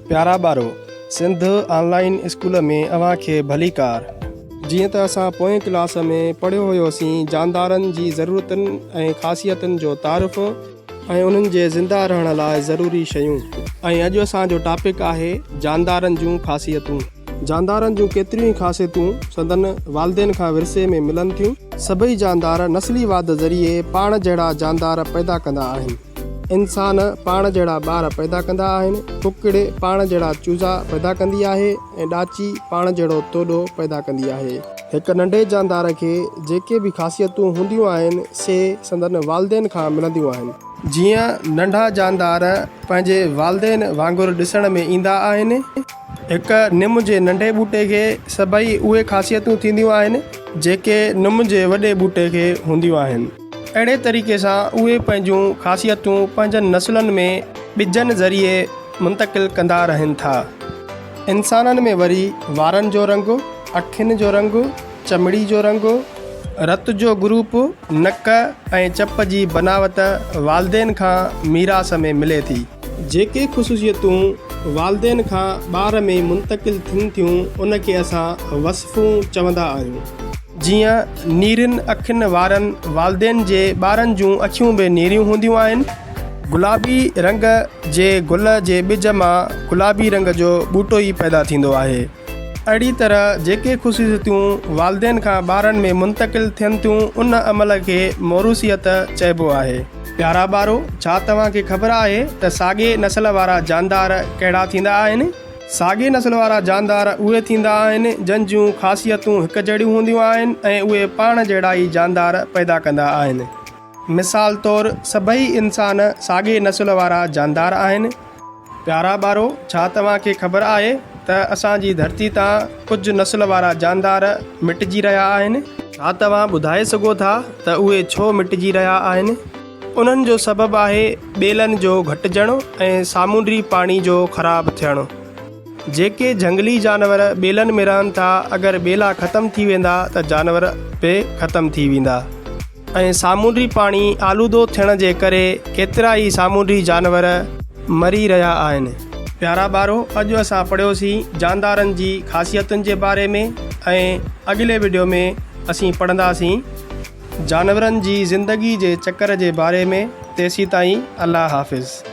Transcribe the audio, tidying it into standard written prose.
प्यारा ॿारो, Sindh online school में अव्हां खे भली कार। जीअं त असां पोएं क्लास में पढ़ियो हुयोसीं जानदारनि जी ज़रूरतुनि ऐं ख़ासियतुनि जो तारुफ़ ऐं उन्हनि जे ज़िंदा रहण लाइ ज़रूरी शयूं। ऐं अॼु असांजो टॉपिक आहे जानदारनि जूं ख़ासियतूं। जानदारनि जूं केतिरियूं ई ख़ासियतूं संदन वालदेन खां विरसे में मिलनि थियूं। सभई जानदार नस्ली वाद ज़रिए पाण जहिड़ा जानदार पैदा कंदा आहिनि। इंसान पाण जहिड़ा ॿार पैदा कंदा आहिनि। कुकड़ पाण जहिड़ा चूज़ा पैदा कंदी आहे ऐं ॾाची पाण जहिड़ो तोॾो पैदा कंदी आहे। हिकु नंढे जानदार खे जेके बि ख़ासियतूं हूंदियूं आहिनि से संदन वालदेन खां मिलंदियूं आहिनि। जीअं नंढा जानदार पंहिंजे वालदेन वांगुरु ॾिसण में ईंदा आहिनि। हिकु निम जे नंढे ॿूटे खे सभई उहे ख़ासियतूं थींदियूं आहिनि जेके निम जे वॾे ॿूटे खे हूंदियूं आहिनि। अहिड़े तरीक़े सां उहे पंहिंजूं ख़ासियतूं पंहिंजनि नसुलनि में ॿिजनि ज़रिए मुंतक़िल कंदा रहनि था। इंसाननि में वरी वारनि जो रंग, अखियुनि जो रंग, चमड़ी जो रंग, रत जो ग्रुप, नक ऐं चप जी बनावट वालदेन खां मीरास में मिले थी। जेके ख़ुशूसियतूं वालदेन खां ॿार में मुंतक़िल थियनि थियूं उन खे असां वसफ़ूं चवंदा आहियूं। जीअं नीरनि अखियुनि वारनि वालदेन जे ॿारनि जूं अखियूं बि नीरियूं हूंदियूं आहिनि। गुलाबी रंग जे गुल जे ॿिज मां गुलाबी रंग जो ॿूटो ई पैदा थींदो आहे। अहिड़ी तरह जेके ख़ुशूसियतूं वालदेन खां ॿारनि में मुंतक़िल थियनि थियूं उन अमल खे मौरूसियत चइबो आहे। प्यारा ॿारो, छा तव्हांखे ख़बर आहे त साॻे नस्ल वारा जानदार कहिड़ा थींदा आहिनि? साॻे नस्ल वारा जानदार उहे थींदा आहिनि जंहिं जूं ख़ासियतूं हिकु जहिड़ियूं हूंदियूं आहिनि ऐं उहे पाण जहिड़ा ई जानदार पैदा कंदा आहिनि। मिसाल तौरु सभई इंसान साॻे नस्ल वारा जानदार आहिनि। प्यारा ॿारो, छा तव्हांखे ख़बर आहे त असांजी धरती तां कुझु नस्ल वारा जानदार मिटिजी रहिया आहिनि? छा तव्हां ॿुधाए सघो था त उहे छो मिटिजी रहिया आहिनि? उन्हनि जो सबबु आहे ॿेलनि जो घटिजणु ऐं सामूंडी पाणी जो ख़राबु थियणु। जेके झंगली जानवर ॿेलनि में रहनि था, अगरि ॿेला ख़तमु थी वेंदा त जानवर बि ख़तमु थी वेंदा। ऐं सामूंडी पाणी आलूदो थियण जे करे केतिरा ई सामूंडी जानवर मरी रहिया आहिनि। प्यारा ॿारो, अॼु असां पढ़ियोसीं जानदारनि जी ख़ासियतुनि जे बारे में ऐं अॻिले वीडियो में असीं पढ़ंदासीं जानवरनि जी ज़िंदगी जे चकर जे बारे में। तेसीं ताईं अल्लाह हाफ़िज़।